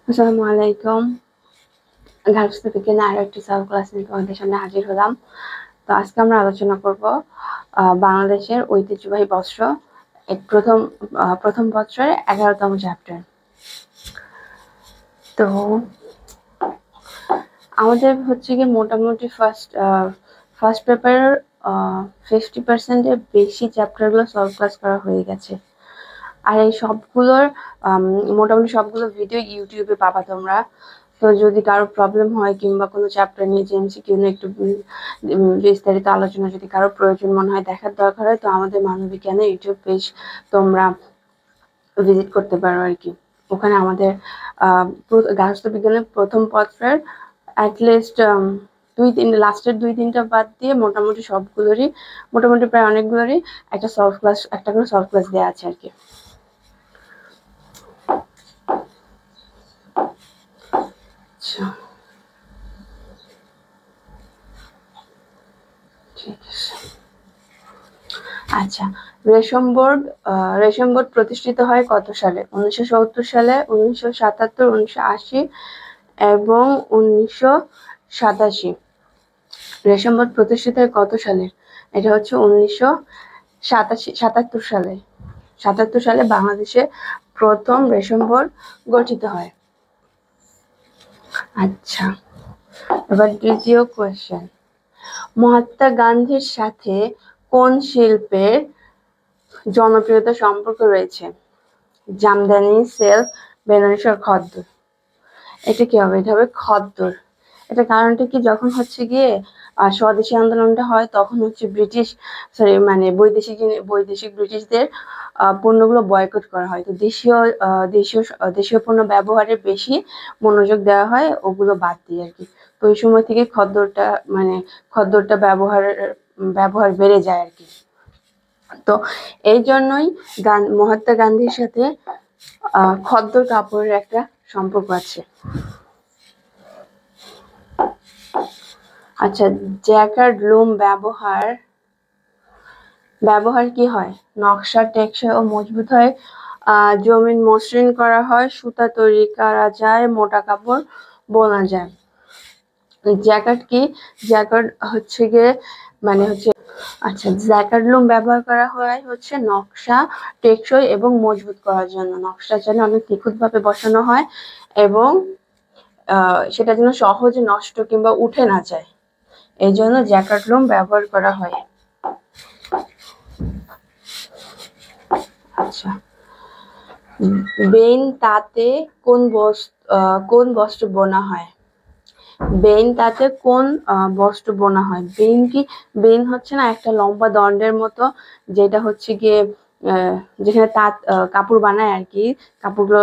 আসসালামু আলাইকুম। গার্লস বিজ্ঞানে আরো একটি সাব ক্লাস নিয়ে তোমাদের সামনে হাজির হলাম। তো আজকে আমরা আলোচনা করব বাংলাদেশের ঐতিহ্যবাহী বস্ত্র এর প্রথম বছরের 11তম চ্যাপ্টার। তো আমাদের হচ্ছে গিয়ে মোটামুটি ফার্স্ট পেপারের 50%-এর বেশি চ্যাপ্টারগুলো সলভ ক্লাস করা হয়ে গেছে। আর এই সবগুলোর মোটামুটি সবগুলো ভিডিও ইউটিউবে পাবা তোমরা। তো যদি কারো প্রবলেম হয় কিংবা কোনো চ্যাপ্টার নিয়ে এমসিকিউ নিয়ে একটু বিস্তারিত আলোচনা যদি কারো প্রয়োজন মনে হয়, দেখার দরকার হয়, তো আমাদের মানবিজ্ঞানের ইউটিউব পেজ তোমরা ভিজিট করতে পারো আর কি। ওখানে আমাদের গার্হস্থ্য বিজ্ঞানের প্রথম পত্রের অ্যাটলিস্ট লাস্টের 2-3টা বাদ দিয়ে মোটামুটি সবগুলোরই প্রায় অনেকগুলোরই একটা করে সলভ ক্লাস দেওয়া আছে আর কি। আচ্ছা, ঠিক আছে। আচ্ছা, রেশম বোর্ড প্রতিষ্ঠিত হয় কত সালে? 1970 সালে, 1977, 1980 এবং 1987। রেশম বোর্ড প্রতিষ্ঠিত হয় কত সালে? এটা হচ্ছে 1977 সালে। 77 সালে বাংলাদেশে প্রথম রেশম বোর্ড গঠিত হয়। আচ্ছা, এবার দ্বিতীয় কোয়েশ্চেন। মহাত্মা গান্ধীর সাথে কোন শিল্পের জনপ্রিয়তা সম্পর্ক রয়েছে? জামদানি, সিল্ক, বেনারসি আর খদ্দর। এটা কি হবে? এটা হবে খদ্দর। এটা কারণটা কি, যখন হচ্ছে গিয়ে স্বদেশী আন্দোলনটা হয় তখন হচ্ছে বৈদেশিক ব্রিটিশদের পণ্যগুলো বয়কট করা হয়। তো দেশীয় পণ্য ব্যবহারে বেশি মনোযোগ দেওয়া হয়, ওগুলো বাদ দিয়ে আর কি। তো ওই সময় থেকে খদ্দরটা ব্যবহার বেড়ে যায় আর কি। তো এই জন্যই মহাত্মা গান্ধীর সাথে খদ্দর কাপড়ের একটা সম্পর্ক আছে। আচ্ছা, জ্যাকার্ড লুম ব্যবহার কি হয়? নকশা টেকসই ও মজবুত হয়, জমিন মসৃণ করা হয়, সুতা তৈরি করা যায়, মোটা কাপড় বোনা যায়। জ্যাকার্ড কি? জ্যাকার্ড হচ্ছে গিয়ে আচ্ছা, জ্যাকার্ড লুম ব্যবহার করা হয় হচ্ছে নকশা টেকসই এবং মজবুত করার জন্য। নকশা যেন অনেক নিখুঁতভাবে বসানো হয় এবং সেটা যেন সহজে নষ্ট কিংবা উঠে না যায়, এই জন্য জ্যাকার্ড লুম ব্যবহার করা হয়। আচ্ছা, বেইন তাঁতে কোন বস্ত্র বোনা হয়? বেইন তাঁতে কোন বস্ত্র বোনা হয়? বেইন হচ্ছে না একটা লম্বা দণ্ডের মতো, যেটা হচ্ছে গিয়ে যেখানে তাঁত কাপড় বানায় আর কি, কাপড়গুলো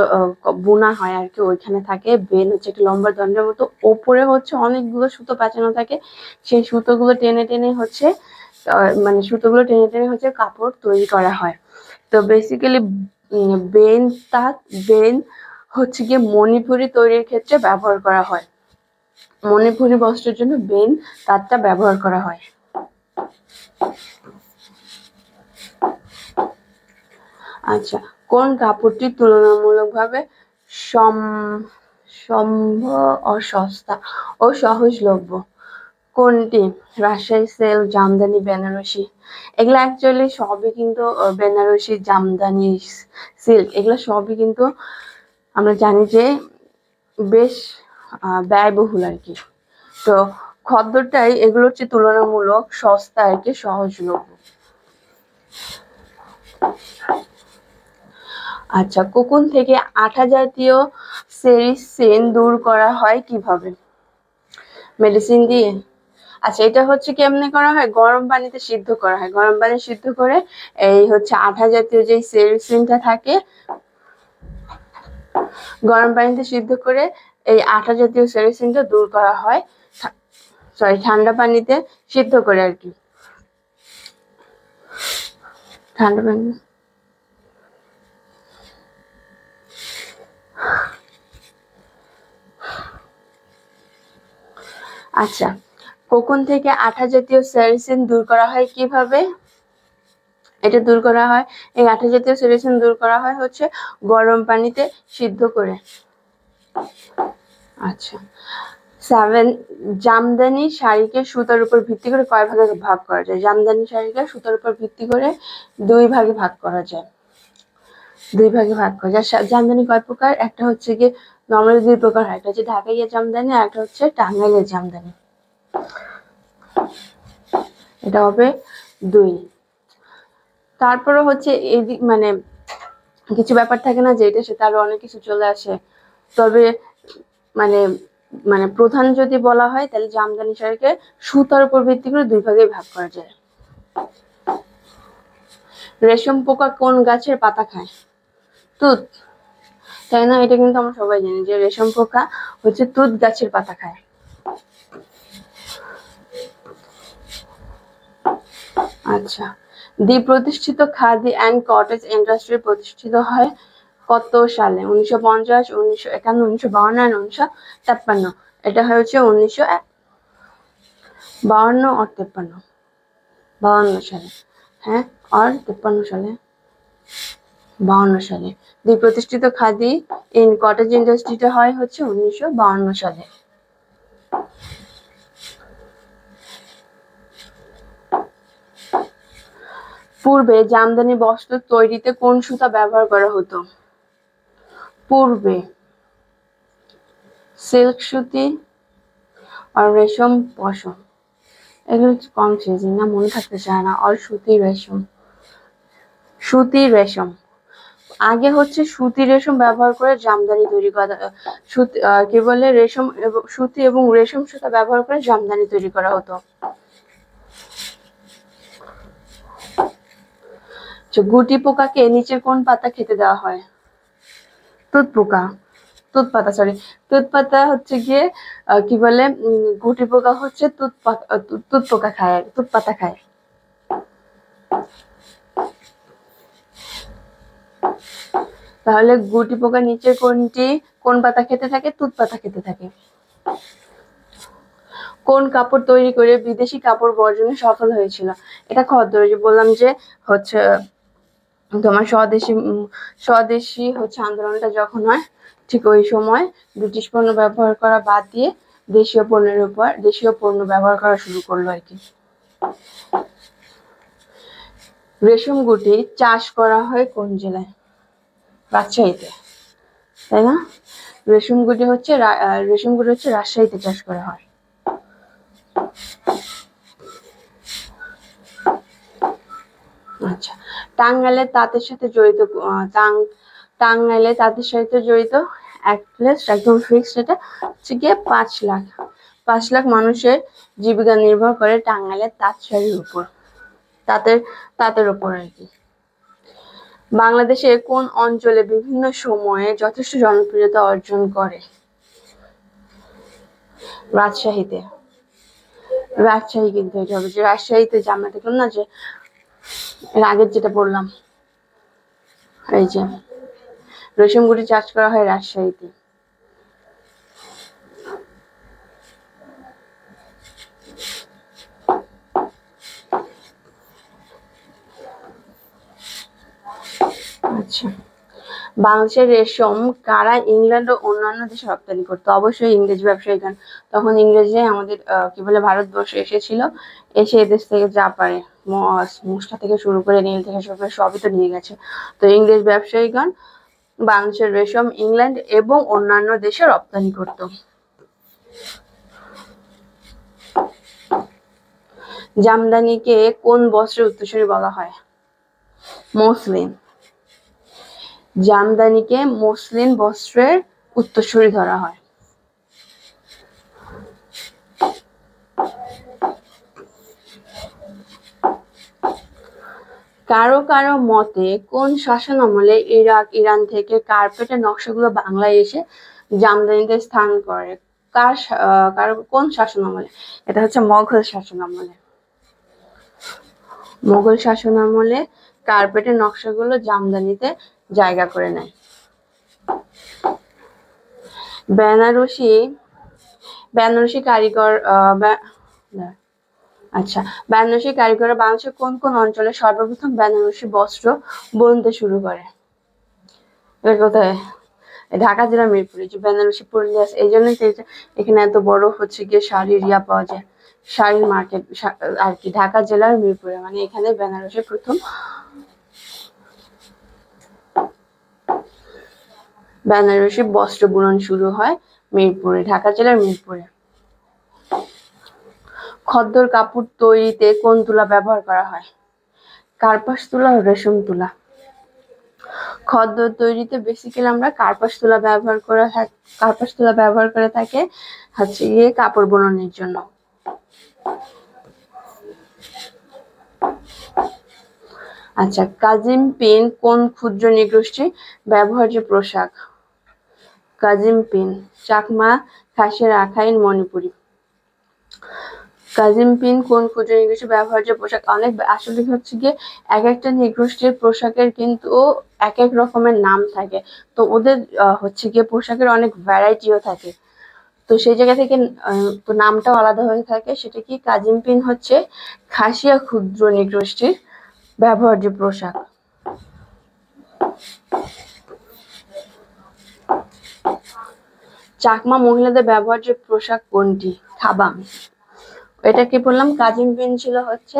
বোনা হয় আর কি, ওইখানে থাকে। বেইন হচ্ছে একটা লম্বা দণ্ডের মতো, ওপরে হচ্ছে অনেকগুলো সুতো পেঁচানো থাকে, সেই সুতোগুলো টেনে টেনে হচ্ছে কাপড় তৈরি করা হয়। তো বেসিক্যালি বেইন হচ্ছে গিয়ে মণিপুরি তৈরির ক্ষেত্রে ব্যবহার করা হয়। মণিপুরি বস্ত্রের জন্য বেইন তাঁতটা ব্যবহার করা হয়। আচ্ছা, কোন কাপড়টি তুলনামূলকভাবে সম্ভ ও সস্তা ও সহজলভ্য? কোনটি? রাজশাহী সিল্ক, জামদানি, বেনারসি। এগুলো অ্যাকচুয়ালি সবই কিন্তু বেনারসি, জামদানি, সিল্ক, এগুলো সবই কিন্তু আমরা জানি যে বেশ ব্যয়বহুল আর কি। তো খদ্দরটাই এগুলো হচ্ছে তুলনামূলক সস্তা আর কি, সহজলভ্য। আচ্ছা, কোকুন থেকে আঠা জাতীয় সেরিসিন দূর করা হয় কিভাবে? মেডিসিন দিয়ে। আচ্ছা, এটা হচ্ছে কেমনে করা হয়? গরম পানিতে সিদ্ধ করা হয়। গরম পানি সিদ্ধ করে এই হচ্ছে আঠা জাতীয় যে সেরিসিনটা থাকে, গরম পানিতে সিদ্ধ করে এই আঠা জাতীয় সেরিসিনটা দূর করা হয়, ঠান্ডা পানিতে সিদ্ধ করে আর কি। ঠান্ডা পানি। আচ্ছা, কোকুন থেকে আঠা জাতীয় সেরিসিন দূর করা হয় কিভাবে? এটা দূর করা হয়, এই আঠা জাতীয় সেরিসিন দূর করা হয় হচ্ছে গরম পানিতে সিদ্ধ করে। আচ্ছা 7 জামদানি শাড়িকে সুতার উপর ভিত্তি করে কয় ভাগে ভাগ করা যায়? জামদানি শাড়িকে সুতার উপর ভিত্তি করে 2 ভাগে ভাগ করা যায়। 2 ভাগে ভাগ করা যায়। জামদানি কয় প্রকার? একটা হচ্ছে গিয়ে নরমালি 2 প্রকার হয়, একটা হচ্ছে ঢাকাইয়া জামদানি আর একটা হচ্ছে টাঙ্গাইলের জামদানি। এটা হবে 2। তারপরে হচ্ছে এই মানে কিছু ব্যাপার থাকে না যে এটা সেটা আরো অনেক কিছু চলে আসে, তবে মানে মানে প্রধান যদি বলা হয় তাহলে জামদানি শাড়িকে সুতার উপর ভিত্তি করে 2 ভাগে ভাগ করা যায়। রেশম পোকা কোন গাছের পাতা খায়? তুত, তাই না? এটা কিন্তু আমরা সবাই জানি যে রেশম পোকা হচ্ছে তুত গাছের পাতা খায়। আচ্ছা দি প্রতিষ্ঠিত খাদি অ্যান্ড কটেজ ইন্ডাস্ট্রি প্রতিষ্ঠিত হয় কত সালে? 1950, 1951, 1952 আর 1953। এটা হচ্ছে 1952 আর 53। 52 সালে, হ্যাঁ, আর 53 সালে। 52 সালে। দি প্রতিষ্ঠিত খাদি ইন কটেজ ইন্ডাস্ট্রিটা হয় হচ্ছে 1952 সালে। পূর্বে জামদানি বস্ত্র তৈরিতে কোন সুতা ব্যবহার করা হতো? পূর্বে সিল্ক সুতি আর রেশম পশম, এগুলো কম চেয়েছি না, মনে থাকতে চায় না। আর সুতি রেশম, সুতি রেশম আগে হচ্ছে সুতি রেশম ব্যবহার করে জামদানি তৈরি করা, সুতি কি বলে রেশম এবং সুতি এবং রেশম সুতা ব্যবহার করে জামদানি তৈরি করা হতো। গুটি পোকাকে নিচের কোন পাতা খেতে দেওয়া হয়? তুত পোকা, তুত পাতা, সরি তুত পাতা হচ্ছে গিয়ে কি বলে গুটি পোকা হচ্ছে তুত পোকা খায়, তুত পাতা খায়। তাহলে গুটি পোকা নিচের কোন পাতা খেতে থাকে? তুত পাতা খেতে থাকে। কোন কাপড় তৈরি করে বিদেশি কাপড় বর্জনে সফল হয়েছিল? এটা খদ্দর, যে বললাম যে হচ্ছে তোমার স্বদেশি হচ্ছে আন্দোলনটা যখন হয় ঠিক ওই সময় ব্রিটিশ পণ্য ব্যবহার করা বাদ দিয়ে দেশীয় পণ্য ব্যবহার করা শুরু করলো আর কি। রেশম গুটি চাষ করা হয় কোন জেলায়? রাজশাহীতে, তাই না? রেশম গুটি হচ্ছে রাজশাহীতে চাষ করা হয়। আচ্ছা টাঙ্গাইলের তাঁতের সাথে জড়িত টাঙ্গাইলের তাঁতের সাথে জড়িত একদম ফিক্সড, এটা হচ্ছে গিয়ে 5 লাখ মানুষের জীবিকা নির্ভর করে টাঙ্গাইলের তাঁত শাড়ির উপর, তাঁতের উপর আর কি। বাংলাদেশের কোন অঞ্চলে বিভিন্ন সময়ে যথেষ্ট জনপ্রিয়তা অর্জন করে? রাজশাহীতে। রাজশাহী কিন্তু এটা হবে যে রাজশাহীতে যে আমরা দেখলাম না যে এর আগের যেটা বললাম, এই যে রেশম গুটি চাষ করা হয় রাজশাহীতে। আচ্ছা বাংলাদেশের রেশম কারা ইংল্যান্ড ও অন্যান্য দেশে রপ্তানি করতো? অবশ্যই ইংরেজ ব্যবসায়ীগণ। তখন ইংরেজরাই আমাদের কি বলে ভারতবর্ষে এসেছিল, এসে এদেশ থেকে যা পারে মুষ্টা থেকে শুরু করে নীল থেকে শুরু করে সবই তো নিয়ে গেছে। তো ইংরেজ ব্যবসায়ীগণ বাংলাদেশের রেশম ইংল্যান্ড এবং অন্যান্য দেশে রপ্তানি করত। জামদানিকে কোন বস্ত্রের উত্তরসূরি বলা হয়? মসলিন। জামদানিকে মসলিন বস্ত্রের উত্তরসূরি ধরা হয়। কারো কারো মতে কোন শাসনামলে ইরান থেকে কার্পেটের নকশাগুলো বাংলায় এসে জামদানিতে স্থান করে? কোন শাসনামলে? এটা হচ্ছে মোগল শাসনামলে। মোগল শাসনামলে কার্পেটের নকশাগুলো জামদানিতে জায়গা করে নেয়। বেনারসি কারিগররা বাংলাদেশের কোন কোন অঞ্চলে সর্বপ্রথম বেনারসি বস্ত্র বুনতে শুরু করে? এটা কোথায়? ঢাকা জেলার মিরপুরে, যে বেনারসি পুরুলিয়া আছে, এই জন্যই তো এখানে এত বড় হচ্ছে গিয়ে শাড়ির পাওয়া যায়, শাড়ির মার্কেট আর কি। ঢাকা জেলার মিরপুরে, মানে এখানে বেনারসি প্রথম বেনারসি বস্ত্র বুনন শুরু হয় মিরপুরে, ঢাকা জেলার মিরপুরে। খদ্দর কাপড় তৈরিতে কোন তুলা ব্যবহার করা হয়? কার্পাস তুলা ও রেশম তুলা। খদ্দর তৈরিতে বেসিক্যালি আমরা কার্পাস তুলা ব্যবহার করে থাকে হচ্ছে গিয়ে কাপড় বুননের জন্য। আচ্ছা, কাজিম পিন কোন ক্ষুদ্র নৃগোষ্ঠীর ব্যবহার্য পোশাক? Kazim pin Chakma, Khasia, Rakhine, Manipuri. Kazim pin কোন ক্ষুদ্র নৃগোষ্ঠীর ব্যবহার্য পোশাক? অনেক আসলে হচ্ছে গিয়ে এক একটা নৃগোষ্ঠীর পোশাকের কিন্তু এক এক রকমের নাম থাকে, তো ওদের হচ্ছে গিয়ে পোশাকের অনেক ভ্যারাইটিও থাকে, তো সেই জায়গা থেকে তো নামটাও আলাদা হয়ে থাকে। সেটা কি, কাজিম পিন হচ্ছে খাসিয়া ক্ষুদ্র নৃগোষ্ঠীর ব্যবহার্য পোশাক। চাকমা মহিলাদের ব্যবহার্য পোশাক কোনটি? খাবাং। এটা কি বললাম? কাজিম পিন ছিল হচ্ছে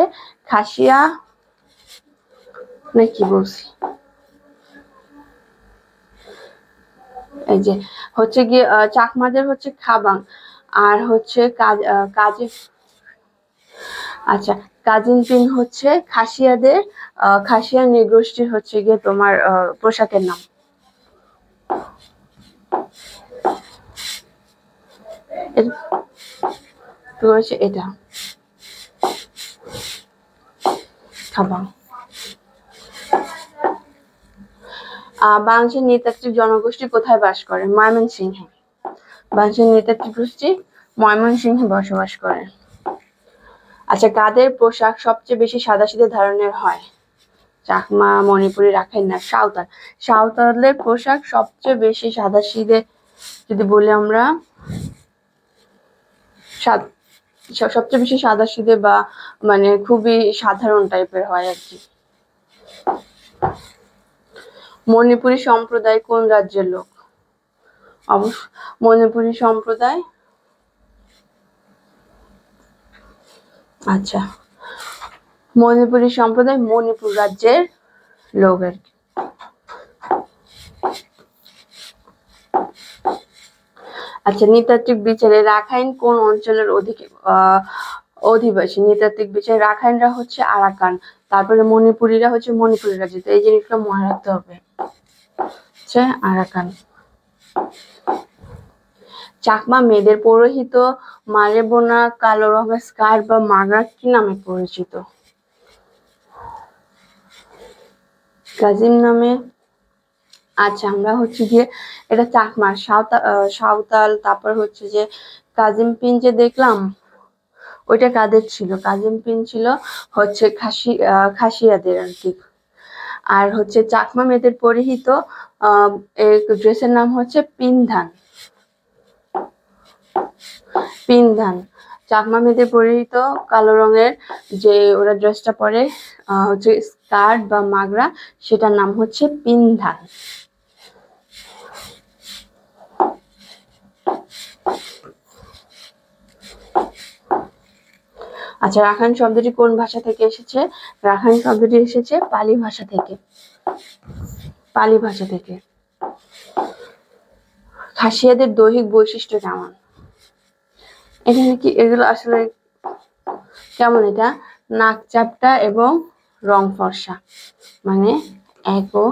খাসিয়া, না কি বলছি, এই যে হচ্ছে গিয়ে চাকমাদের হচ্ছে খাবাং, আর হচ্ছে কাজে আচ্ছা, কাজিম পিন হচ্ছে খাসিয়াদের, খাসিয়া নৃগোষ্ঠীর হচ্ছে গিয়ে তোমার পোশাকের নাম। তো হচ্ছে এটা খাবাং। বাংলাদেশের নৃতাত্ত্বিক জনগোষ্ঠী কোথায় বাস করে? ময়মনসিংহে। বাংলাদেশের নৃতাত্ত্বিক গোষ্ঠী ময়মনসিংহে বসবাস করে। আচ্ছা, কাদের পোশাক সবচেয়ে বেশি সাদাসিধে ধরনের হয়? চাকমা, মণিপুরি, রাখাইন, না সাঁওতাল। সাঁওতালের পোশাক সবচেয়ে বেশি সাদাসিধে, যদি বলি আমরা সবচেয়ে বেশি সাদাসিধে বা মানে খুবই সাধারণ টাইপের হয় আর কি। মণিপুরী সম্প্রদায় কোন রাজ্যের লোক? অবশ্য মণিপুরী সম্প্রদায়, আচ্ছা, মণিপুরী সম্প্রদায় মণিপুর রাজ্যের লোক আর কি। আচ্ছা, নৃতাত্ত্বিক বিচারে রাখাইন কোন অঞ্চলের অধিবাসী? নৃতাত্ত্বিক বিচারে রাখাইনরা হচ্ছে আরাকান, তারপরে মণিপুরীরা হচ্ছে মণিপুরি রাজ্য, তো এই জিনিসগুলো মনে রাখতে হবে, হচ্ছে আরাকান। চাকমা মেয়েদের পৌরোহিত মারে বোনা কালো রঙের স্কার্ট বা মাগরা কি নামে পরিচিত? কাজিম নামে। আচ্ছা, আমরা হচ্ছে গিয়ে এটা চাকমা, সাঁওতাল, তারপর হচ্ছে যে কাজিম পিন যে দেখলাম ওইটা কাদের ছিল? কাজিম পিন ছিল হচ্ছে খাসিয়াদের আর কি। আর হচ্ছে চাকমা মেয়েদের পরিহিত ড্রেসের নাম হচ্ছে পিনধান। পিনধান। চাকমা মেয়েদের পরিহিত কালো রঙের যে ওরা ড্রেসটা পরে হচ্ছে স্কার্ট বা মাগরা, সেটার নাম হচ্ছে পিনধান। আচ্ছা, রাখাইন শব্দটি কোন ভাষা থেকে এসেছে? রাখাইন শব্দটি এসেছে পালি ভাষা থেকে। পালি ভাষা থেকে। খাসিয়াদের দৈহিক বৈশিষ্ট্য কেমন? এখানে কি এগুলো আসলে কেমন? এটা নাক চাপটা এবং রং ফর্সা, মানে 1 ও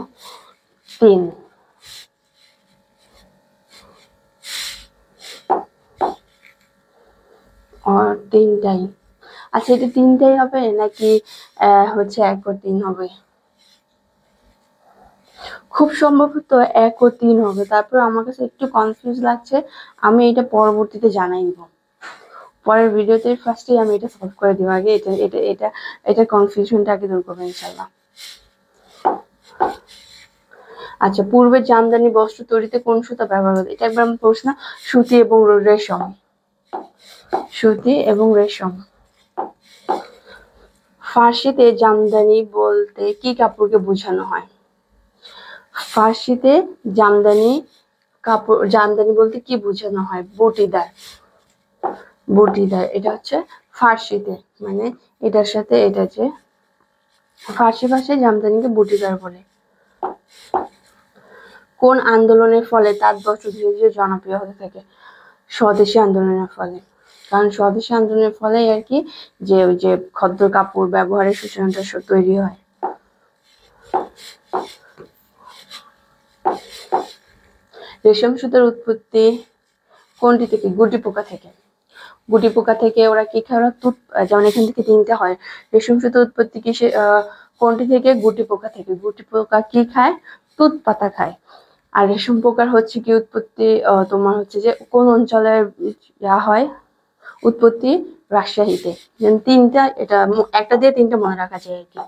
3। তিনটাই। আচ্ছা, এটা তিনটাই হবে নাকি হচ্ছে 1 ও 3 হবে? খুব সম্ভবত 1 ও 3 হবে। তারপর আমার কাছে একটু কনফিউজ লাগছে, আমি এটা পরবর্তীতে জানাই দিব। পরের ভিডিওতে ফার্স্টেই আমি এটা সলভ করে দিব। আগে এটা কনফিউশনটা আগে দূর করবো ইনশাল্লাহ। আচ্ছা, পূর্বের জামদানি বস্ত্র তৈরিতে কোন সুতা ব্যবহার হতো? এটা একবার আমি প্রশ্ন, সুতি এবং রেশম। সুতি এবং রেশম। ফার্সিতে জামদানি বলতে কি কাপড়কে বোঝানো হয়? ফার্সিতে জামদানি কাপড় জামদানি বলতে কি বোঝানো হয়? বুটিদার। বুটিদার এটা হচ্ছে ফার্সিতে, মানে এটার সাথে এটা যে ফার্সি ভাষায় জামদানিকে বুটিদার বলে। কোন আন্দোলনের ফলে তাঁত বস্ত্র ধীরে ধীরে জনপ্রিয় হতে থাকে? স্বদেশী আন্দোলনের ফলে। কারণ স্বদেশী আন্দোলনের ফলে আর কি যে ওই যে খদ্দর কাপড় ব্যবহারের সূচনাটা তৈরি হয়। রেশম সুতার উৎপত্তি কোনটি থেকে? গুটি পোকা থেকে। গুটি পোকা থেকে ওরা কি খায়? ওরা তুত, যেমন এখান থেকে তিনটা হয়। রেশম সুতার উৎপত্তি কি কোনটি থেকে? গুটি পোকা থেকে। গুটি পোকা কি খায়? তুত পাতা খায়। আর রেশম পোকার হচ্ছে কি উৎপত্তি তোমার হচ্ছে যে কোন অঞ্চলের হয় উৎপত্তি? রাজশাহীতে। তিনটা, এটা একটা দিয়ে তিনটা মনে রাখা যায় আর কি।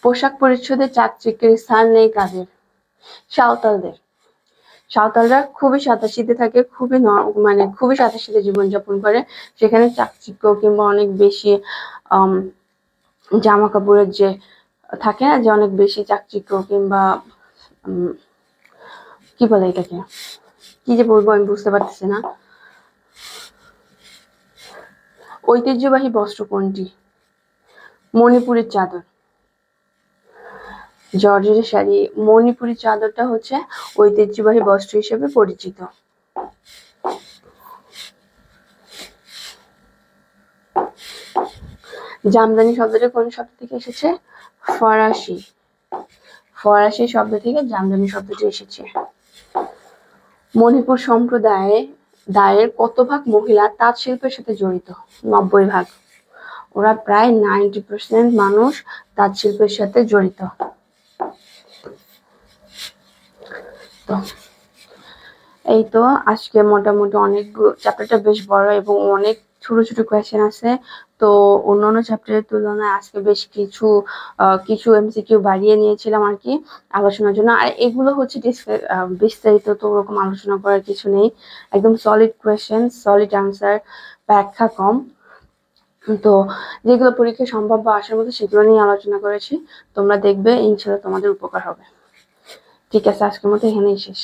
পোশাক পরিচ্ছদে চাকচিক্যের স্থান নেই কাদের? সাঁওতালদের। সাঁওতালরা খুবই সাদাসিধে থাকে, খুবই মানে খুবই সাদাসিধে জীবনযাপন করে। সেখানে চাকচিক্য কিংবা অনেক বেশি জামা কাপড়ের যে থাকে না, যে অনেক বেশি চাকচিক্য কিংবা কি বলে এটাকে, কি যে বলবো আমি বুঝতে পারতেছি না। ঐতিহ্যবাহী বস্ত্র কোনটি? মণিপুরের চাদর। জর্জেটের শাড়ি। মণিপুরি চাদরটা হচ্ছে ঐতিহ্যবাহী বস্ত্র হিসেবে পরিচিত। জামদানি শব্দটা কোন শব্দ থেকে এসেছে? ফরাসি। ফরাসি শব্দ থেকে জামদানি শব্দটি এসেছে। মণিপুর সম্প্রদায়ের কত ভাগ মহিলা তাঁত শিল্পের সাথে জড়িত? 90%। ওরা প্রায় 90% মানুষ তাঁত শিল্পের সাথে জড়িত। তো এই তো আজকে মোটামুটি অনেক চ্যাপ্টারটা বেশ বড় এবং অনেক ছোট ছোট কোয়েশ্চেন আছে। তো অন্যান্য চ্যাপ্টারের তুলনায় আজকে বেশ কিছু এমসিকিউ বাড়িয়ে নিয়েছিলাম আর কি আলোচনার জন্য। আর এগুলো হচ্ছে বিস্তারিত তো ওরকম আলোচনা করার কিছু নেই, একদম সলিড কোয়েশ্চেন, সলিড আনসার, ব্যাখ্যা কম। তো যেগুলো পরীক্ষায় সম্ভাব্য আসার মতো সেগুলো নিয়ে আলোচনা করেছি। তোমরা দেখবে ইনশাল্লাহ তোমাদের উপকার হবে। ঠিক আছে, আজকের মতো এখানেই শেষ।